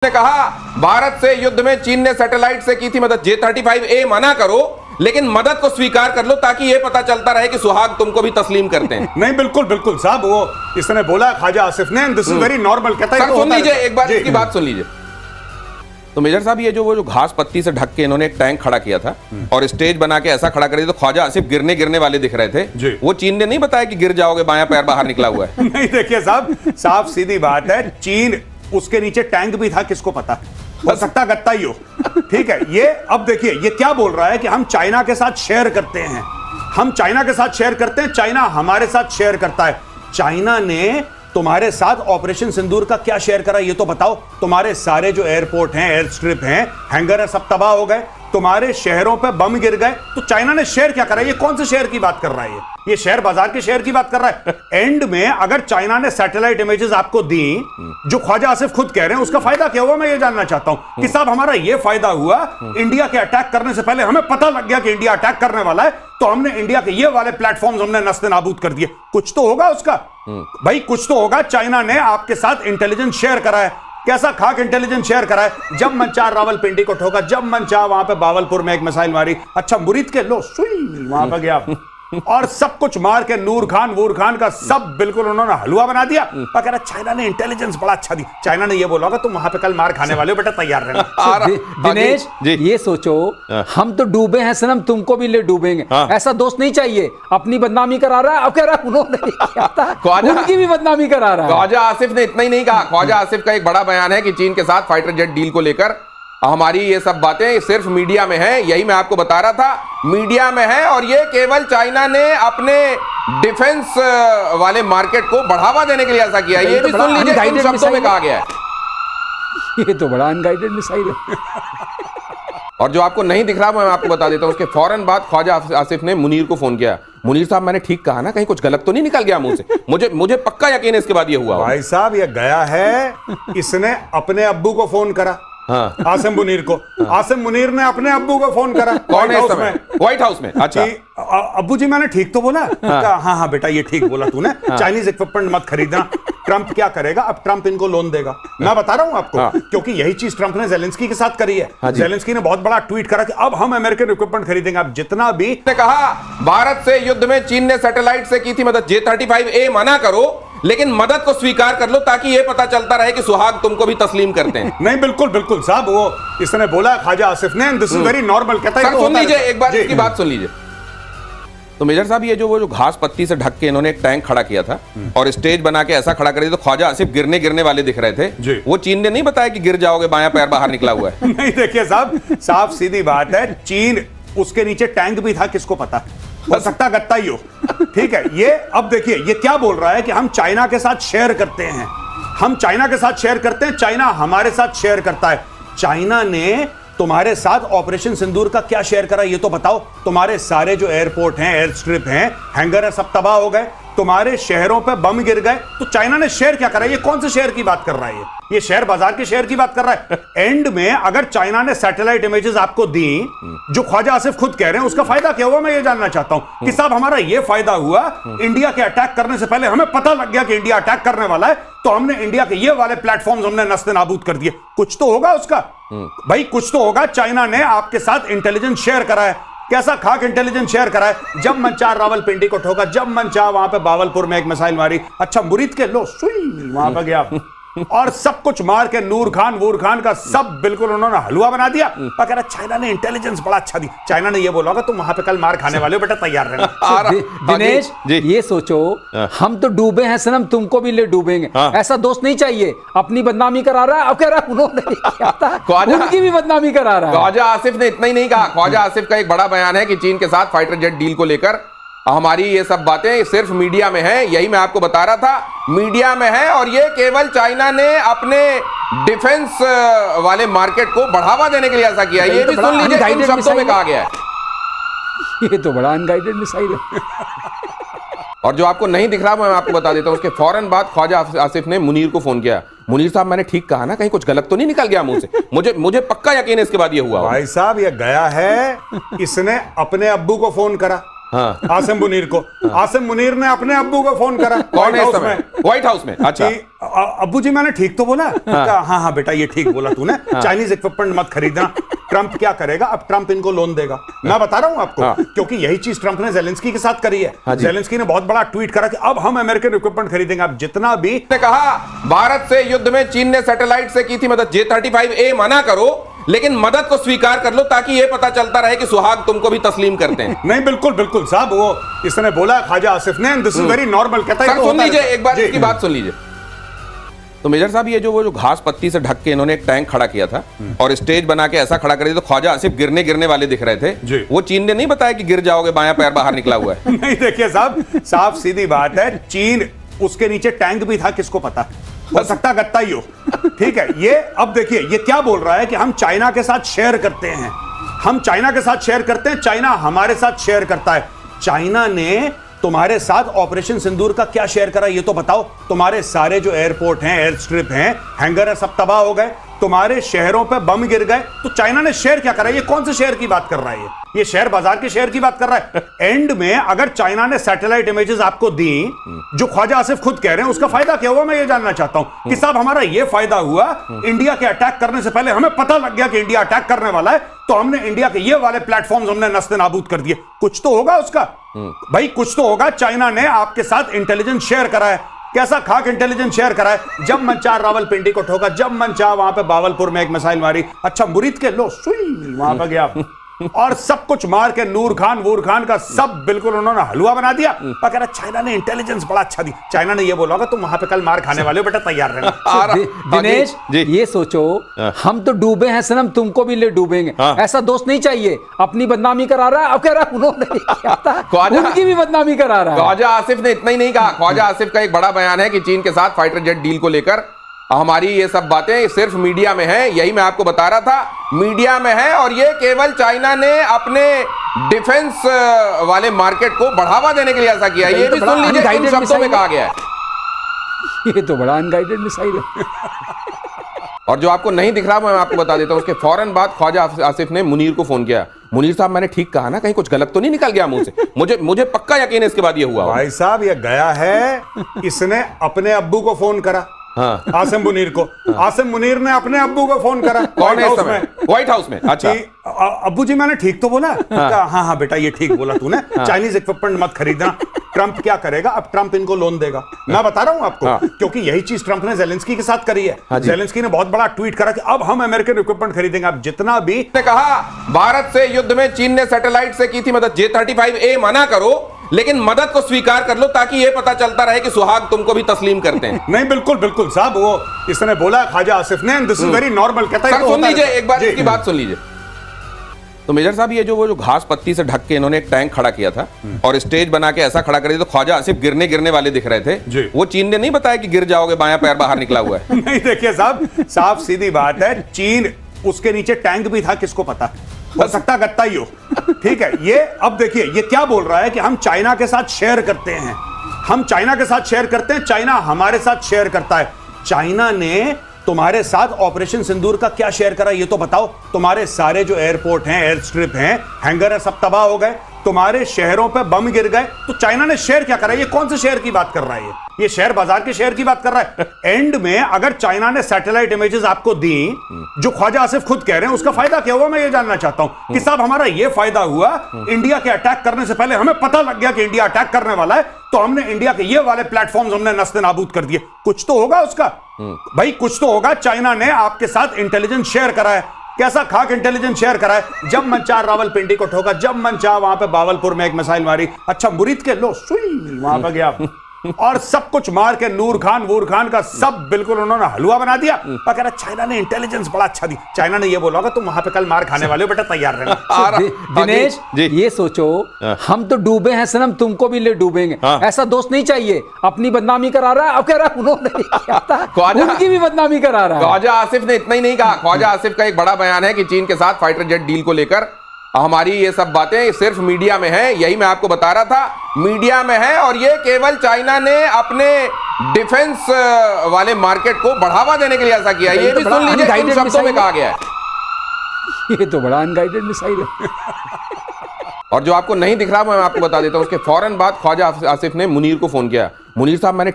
ने कहा भारत से युद्ध में चीन ने सैटेलाइट से की थी मदद। J-35A मना करो लेकिन मदद को स्वीकार कर लो ताकि ये पता चलता रहे कि सुहाग तुमको भी तस्लीम करते हैं। नहीं बिल्कुल बिल्कुल साहब, वो इसने बोला ख्वाजा आसिफ ने, दिस इज वेरी नॉर्मल। कहता है सुन लीजिए एक बार इसकी बात सुन लीजिए। तो मेजर साहब ये जो घास पत्ती से ढक के इन्होंने एक टैंक खड़ा किया था और स्टेज बना के ऐसा खड़ा कर दिया तो ख्वाजा आसिफ गिरने वाले दिख रहे थे। वो चीन ने नहीं बताया कि गिर जाओगे, बायां पैर बाहर निकला हुआ है। नहीं देखिए साहब, साफ सीधी बात है, चीन उसके नीचे टैंक भी था, किसको पता, हो सकता गत्ता ही हो। ठीक है, ये अब देखिए ये क्या बोल रहा है कि हम चाइना के साथ शेयर करते हैं, हम चाइना के साथ शेयर करते हैं, चाइना हमारे साथ शेयर करता है। चाइना ने तुम्हारे साथ ऑपरेशन सिंदूर का क्या शेयर करा ये तो बताओ। तुम्हारे सारे जो एयरपोर्ट हैं, एयर स्ट्रिप हैं, हैंगर है, सब तबाह हो गए, तुम्हारे शहरों पे बम गिर गए, तो चाइना ने शेयर क्या करा? ये कौन से शेयर की बात कर रहा है? ये शेयर बाजार के शेयर की बात कर रहा है। एंड में अगर चाइना ने सैटेलाइट इमेजेस आपको दी जो ख्वाजा आसिफ खुद कह रहे हैं, उसका फायदा क्या हुआ? मैं ये जानना चाहता हूं कि साहब हमारा ये फायदा हुआ, इंडिया के अटैक करने से पहले हमें पता लग गया कि इंडिया अटैक करने वाला है, तो हमने इंडिया के ये वाले प्लेटफॉर्म्स हमने नस्ते नाबूद कर दिए। कुछ तो होगा उसका भाई, कुछ तो होगा। चाइना ने आपके साथ इंटेलिजेंस शेयर करा है। कैसा खाक इंटेलिजेंस शेयर करा है? जब मन चाह रावलपिंडी को ठोका, जब मन चाह वहां पे बावलपुर में एक मिसाइल मारी, अच्छा मुरीद के लो सुई वहां पे गया और सब कुछ मार के नूर खान का सब बिल्कुल उन्होंने हलवा बना दिया। और कह रहा चाइना ने इंटेलिजेंस बड़ा अच्छा दी। चाइना ने ये बोला होगा तुम वहां पे कल मार खाने वाले हो, बेटा तैयार रहना। दिनेश ये सोचो, हम तो डूबे हैं सनम, तुमको भी ले डूबेंगे। ऐसा दोस्त नहीं चाहिए। अपनी बदनामी करा रहा है, अब कह रहा है उन्होंने किया था, उनकी भी बदनामी करा रहा है। ख्वाजा आसिफ ने इतना ही नहीं कहा, ख्वाजा आसिफ का एक बड़ा बयान है कि चीन के साथ फाइटर जेट डील को लेकर हमारी ये सब बातें सिर्फ मीडिया में है। यही मैं आपको बता रहा था, मीडिया में है और ये केवल चाइना ने अपने डिफेंस वाले मार्केट को बढ़ावा देने के लिए ऐसा किया। ये भी सुन लीजिए इन शब्दों में कहा गया है। ये तो बड़ा अनगाइडेड मिसाइल है। और जो आपको नहीं दिख रहा मैं आपको बता देता हूं, उसके फौरन बाद ख्वाजा आसिफ ने मुनीर को फोन किया। मुनीर साहब मैंने ठीक कहा ना, कहीं कुछ गलत तो नहीं निकल गया मुंह से? मुझे पक्का यकीन है इसके बाद ये हुआ। भाई साहब ये गया है, इसने अपने अब्बू को फोन करा। हाँ। आसिम मुनीर को, आसिम मुनीर ने अपने अब्बू को फोन करा। कौन है इस समय? व्हाइट हाउस में। अच्छा अब्बू जी मैंने ठीक तो बोला? हाँ हाँ बेटा ये ठीक बोला तूने, चाइनीज इक्विपमेंट मत खरीदना। ट्रंप क्या करेगा अब? ट्रंप इनको लोन देगा। मैं बता रहा हूं आपको, क्योंकि यही चीज ट्रंप ने जेलेंस्की के साथ करी है। जेलेंस्की ने बहुत बड़ा ट्वीट करा कि अब हम अमेरिकन इक्विपमेंट खरीदेंगे। अब जितना भी ने कहा भारत से युद्ध में चीन ने सैटेलाइट से की थी मदद। J-35A मना करो लेकिन मदद को स्वीकार कर लो ताकि ये पता चलता रहे कि सुहाग तुमको भी तस्लीम करते हैं। नहीं बिल्कुल बिल्कुल साहब, वो इसने बोला ख्वाजा आसिफ ने, दिस इज वेरी नॉर्मल। कहता है सुन लीजिए एक बार इसकी बात सुन लीजिए। तो मेजर साहब ये जो घास पत्ती से ढक के इन्होंने एक टैंक खड़ा किया था और स्टेज बना के ऐसा खड़ा कर दिया तो ख्वाजा आसिफ गिरने वाले दिख रहे थे। वो चीन ने नहीं बताया कि गिर जाओगे, बायां पैर बाहर निकला हुआ है। नहीं देखिए साहब, साफ सीधी बात है, चीन उसके नीचे टैंक भी था, किसको पता, हो सकता गत्ता ही हो। ठीक है, ये अब देखिए ये क्या बोल रहा है कि हम चाइना के साथ शेयर करते हैं, हम चाइना के साथ शेयर करते हैं, चाइना हमारे साथ शेयर करता है। चाइना ने तुम्हारे साथ ऑपरेशन सिंदूर का क्या शेयर करा ये तो बताओ। तुम्हारे सारे जो एयरपोर्ट हैं, एयर स्ट्रिप हैं, हैंगर है, सब तबाह हो गए, तुम्हारे शहरों पे बम गिर गए, तो चाइना ने शेयर क्या करा? ये कौन से शेयर की बात कर रहा है? ये शेयर बाजार के शेयर की बात कर रहा है। एंड में अगर चाइना ने सैटेलाइट इमेजेस आपको दी जो ख्वाजा आसिफ खुद कह रहे हैं, उसका फायदा क्या हुआ? मैं ये जानना चाहता हूं कि साहब हमारा ये फायदा हुआ, इंडिया के अटैक करने से पहले हमें पता लग गया कि इंडिया अटैक करने वाला है, तो हमने इंडिया के ये वाले प्लेटफॉर्म्स हमने नस्ते नाबूद कर दिए। कुछ तो होगा उसका भाई, कुछ तो होगा। चाइना ने आपके साथ इंटेलिजेंस शेयर करा है। कैसा खाक इंटेलिजेंस शेयर करा है? जब मन चाह रावलपिंडी को ठोका, जब मन चाह वहां पे बावलपुर में एक मिसाइल मारी, अच्छा मुरीद के लो सुई वहां पे गया और सब कुछ मार के नूर खान का सब बिल्कुल उन्होंने हलवा बना दिया। और कह रहा चाइना ने इंटेलिजेंस बड़ा अच्छा दी। चाइना ने ये बोला होगा तुम वहां पे कल मार खाने वाले हो, बेटा तैयार रहना। दिनेश ये सोचो, हम तो डूबे हैं सनम, तुमको भी ले डूबेंगे। ऐसा दोस्त नहीं चाहिए। अपनी बदनामी करा रहा है, अब कह रहा है उन्होंने किया था, उनकी भी बदनामी करा रहा है। ख्वाजा आसिफ ने इतना ही नहीं कहा, ख्वाजा आसिफ का एक बड़ा बयान है कि चीन के साथ फाइटर जेट डील को लेकर हमारी ये सब बातें सिर्फ मीडिया में है। यही मैं आपको बता रहा था, मीडिया में है और ये केवल चाइना ने अपने डिफेंस वाले मार्केट को बढ़ावा देने के लिए ऐसा किया। ये भी सुन लीजिए इन शब्दों में कहा गया है। ये तो बड़ा अनगाइडेड मिसाइल है। और जो आपको नहीं दिख रहा मैं आपको बता देता हूं, उसके फौरन बाद ख्वाजा आसिफ ने मुनीर को फोन किया। मुनीर साहब मैंने ठीक कहा ना, कहीं कुछ गलत तो नहीं निकल गया मुंह से? मुझे पक्का यकीन है इसके बाद ये हुआ। भाई साहब ये गया है, इसने अपने अब्बू को फोन करा। हाँ। आसिम मुनीर को। आसिम मुनीर ने अपने अब्बू को फोन करा। कौन है इस समय? व्हाइट हाउस में। अच्छा, अब्बू जी मैंने ठीक तो बोला? हाँ हाँ बेटा ये ठीक बोला तूने, चाइनीज इक्विपमेंट मत खरीदना। ट्रंप क्या करेगा अब? ट्रंप इनको लोन देगा। मैं बता रहा हूं आपको, क्योंकि यही चीज ट्रंप ने जेलेंस्की के साथ करी है। जेलेंस्की ने बहुत बड़ा ट्वीट करा कि अब हम अमेरिकन इक्विपमेंट खरीदेंगे। अब जितना भी ने कहा भारत से युद्ध में चीन ने सैटेलाइट से की थी मदद, J-35A मना करो लेकिन मदद को स्वीकार कर लो ताकि यह पता चलता रहे कि सुहाग तुमको भी तस्लीम करते हैं। नहीं बिल्कुल बिल्कुल साहब, वो इसने बोला ख्वाजा आसिफ ने, दिस इज वेरी नॉर्मल। कहता है सुन लीजिए एक बार इसकी बात सुन लीजिए। तो मेजर साहब ये जो वो जो घास पत्ती से ढक के इन्होंने एक टैंक खड़ा किया था और स्टेज बना के ऐसा खड़ा कर दिया तो ख्वाजा आसिफ गिरने वाले दिख रहे थे। वो चीन ने नहीं बताया कि गिर जाओगे, बायां पैर बाहर निकला हुआ है। नहीं देखिए साहब, साफ सीधी बात है, चीन उसके नीचे टैंक भी था, किसको पता, हो सकता गत्ता ही हो। ठीक है, ये अब देखिए ये क्या बोल रहा है कि हम चाइना के साथ शेयर करते हैं, हम चाइना के साथ शेयर करते हैं, चाइना हमारे साथ शेयर करता है। चाइना ने तुम्हारे साथ ऑपरेशन सिंदूर का क्या शेयर करा ये तो बताओ। तुम्हारे सारे जो एयरपोर्ट हैं, एयर स्ट्रिप हैं, हैंगर है, सब तबाह हो गए, तुम्हारे शहरों पे बम गिर गए, तो चाइना ने शेयर क्या करा? ये कौन से शेयर की बात कर रहा है? ये शेयर बाजार के शेयर की बात कर रहा है। एंड में अगर चाइना ने सैटेलाइट इमेजेस आपको दी जो ख्वाजा आसिफ खुद कह रहे हैं, उसका फायदा क्या हुआ? मैं ये जानना चाहता हूं कि साहब हमारा ये फायदा हुआ, इंडिया के अटैक करने से पहले हमें पता लग गया कि इंडिया अटैक करने वाला है, तो हमने इंडिया के ये वाले प्लेटफॉर्म्स हमने नस्ते नाबूद कर दिए। कुछ तो होगा उसका भाई, कुछ तो होगा। चाइना ने आपके साथ इंटेलिजेंस शेयर करा है। कैसा खाक इंटेलिजेंस शेयर करा है? जब मन चाह रावलपिंडी को ठोका, जब मन चाह वहां पे बावलपुर में एक मिसाइल मारी, अच्छा मुरीद के लो सुई वहां पे गया और सब कुछ मार के नूर खान का सब बिल्कुल उन्होंने हलवा बना दिया। और कह रहा चाइना ने इंटेलिजेंस बड़ा अच्छा दी। चाइना ने ये बोला होगा तुम वहां पे कल मार खाने वाले हो बेटा, तैयार रहना। दिनेश ये सोचो, हम तो डूबे हैं सनम, तुमको भी ले डूबेंगे। ऐसा दोस्त नहीं चाहिए, अपनी बदनामी करा रहा है। अब कह रहा है उन्होंने उनकी भी बदनामी करा रहा है। ख्वाजा आसिफ ने इतना ही नहीं कहा, ख्वाजा आसिफ का एक बड़ा बयान है कि चीन के साथ फाइटर जेट डील को लेकर हमारी ये सब बातें सिर्फ मीडिया में है। यही मैं आपको बता रहा था, मीडिया में है और ये केवल चाइना ने अपने डिफेंस वाले मार्केट को बढ़ावा देने के लिए ऐसा किया। ये भी सुन लीजिए इन शब्दों में कहा गया है। ये तो बड़ा अनगाइडेड मिसाइल है। और जो आपको नहीं दिख रहा मैं आपको बता देता हूं, उसके फौरन बाद ख्वाजा आसिफ ने मुनीर को फोन किया। मुनीर साहब मैंने ठीक कहा ना, कहीं कुछ गलत तो नहीं निकल गया मुंह से? मुझे पक्का यकीन है इसके बाद ये हुआ। भाई साहब ये गया है, इसने अपने अब्बू को फोन करा। हाँ। आसिम मुनीर को। आसिम मुनीर ने अपने अब्बू को फोन करा। कौन है इस समय? व्हाइट हाउस में। अच्छा, अब्बू जी मैंने ठीक तो बोला? हाँ हाँ बेटा ये ठीक बोला तूने, चाइनीज इक्विपमेंट मत खरीदना। ट्रंप क्या करेगा अब? ट्रंप इनको लोन देगा। मैं बता रहा हूं आपको, क्योंकि यही चीज ट्रंप ने जेलेंस्की के साथ करी है। जेलेंस्की ने बहुत बड़ा ट्वीट करा कि अब हम अमेरिकन इक्विपमेंट खरीदेंगे। अब जितना भी ने कहा भारत से युद्ध में चीन ने सैटेलाइट से की थी मदद, J-35A मना करो लेकिन मदद को स्वीकार कर लो ताकि यह पता चलता रहे कि सुहाग तुमको भी तस्लीम करते हैं। नहीं बिल्कुल बिल्कुल साहब, वो इसने बोला ख्वाजा आसिफ ने, दिस इज वेरी नॉर्मल। कहता है सुन लीजिए एक बार इसकी बात सुन लीजिए। तो मेजर साहब ये जो वो जो घास पत्ती से ढक के इन्होंने एक टैंक खड़ा किया था और स्टेज बना के ऐसा खड़ा कर दिया तो ख्वाजा आसिफ गिरने वाले दिख रहे थे। वो चीन ने नहीं बताया कि गिर जाओगे, बायां पैर बाहर निकला हुआ है। नहीं देखिए साहब, साफ सीधी बात है, चीन उसके नीचे टैंक भी था, किसको पता, हो सकता गत्ता ही हो। ठीक है, ये अब देखिए ये क्या बोल रहा है कि हम चाइना के साथ शेयर करते हैं, हम चाइना के साथ शेयर करते हैं, चाइना हमारे साथ शेयर करता है। चाइना ने तुम्हारे साथ ऑपरेशन सिंदूर का क्या शेयर करा ये तो बताओ। तुम्हारे सारे जो एयरपोर्ट हैं, एयर स्ट्रिप हैं, हैंगर है, सब तबाह हो गए, तुम्हारे शहरों पे बम गिर गए, तो चाइना ने शेयर क्या करा? ये कौन से शेयर की बात कर रहा है? ये शेयर बाजार के शेयर की बात कर रहा है। एंड में अगर चाइना ने सैटेलाइट इमेजेस आपको दी जो ख्वाजा आसिफ खुद कह रहे हैं, उसका फायदा क्या हुआ? मैं ये जानना चाहता हूं कि साहब हमारा ये फायदा हुआ, इंडिया के अटैक करने से पहले हमें पता लग गया कि इंडिया अटैक करने वाला है, तो हमने इंडिया के ये वाले प्लेटफॉर्म्स हमने नस्ते नाबूद कर दिए। कुछ तो होगा उसका भाई, कुछ तो होगा। चाइना ने आपके साथ इंटेलिजेंस शेयर करा है। कैसा खाक इंटेलिजेंस शेयर करा है? जब मन चाह रावलपिंडी को ठोका, जब मन चाह वहां पे बावलपुर में एक मिसाइल मारी, अच्छा मुरीद के लो सुई वहां पे गया और सब कुछ मार के नूर खान का सब बिल्कुल उन्होंने हलवा बना दिया। और कह रहा चाइना ने इंटेलिजेंस बड़ा अच्छा दी। चाइना ने ये बोला होगा तुम वहां पे कल मार खाने वाले हो बेटा, तैयार रहना। दिनेश ये सोचो, हम तो डूबे हैं सनम, तुमको भी ले डूबेंगे। ऐसा दोस्त नहीं चाहिए, अपनी बदनामी करा रहा है। अब कह रहा है उन्होंने उनकी भी बदनामी करा रहा है। ख्वाजा आसिफ ने इतना ही नहीं कहा, ख्वाजा आसिफ का एक बड़ा बयान है कि चीन के साथ फाइटर जेट डील को लेकर हमारी ये सब बातें सिर्फ मीडिया में है। यही मैं आपको बता रहा था, मीडिया में है और ये केवल चाइना ने अपने डिफेंस वाले मार्केट को बढ़ावा देने के लिए ऐसा किया। ये भी सुन लीजिए इन शब्दों में कहा गया है। ये तो बड़ा अनगाइडेड मिसाइल है। और जो आपको नहीं दिख रहा मैं आपको बता देता हूं, उसके फौरन बाद ख्वाजा आसिफ ने मुनीर को फोन किया, मुनीर साहब मैंने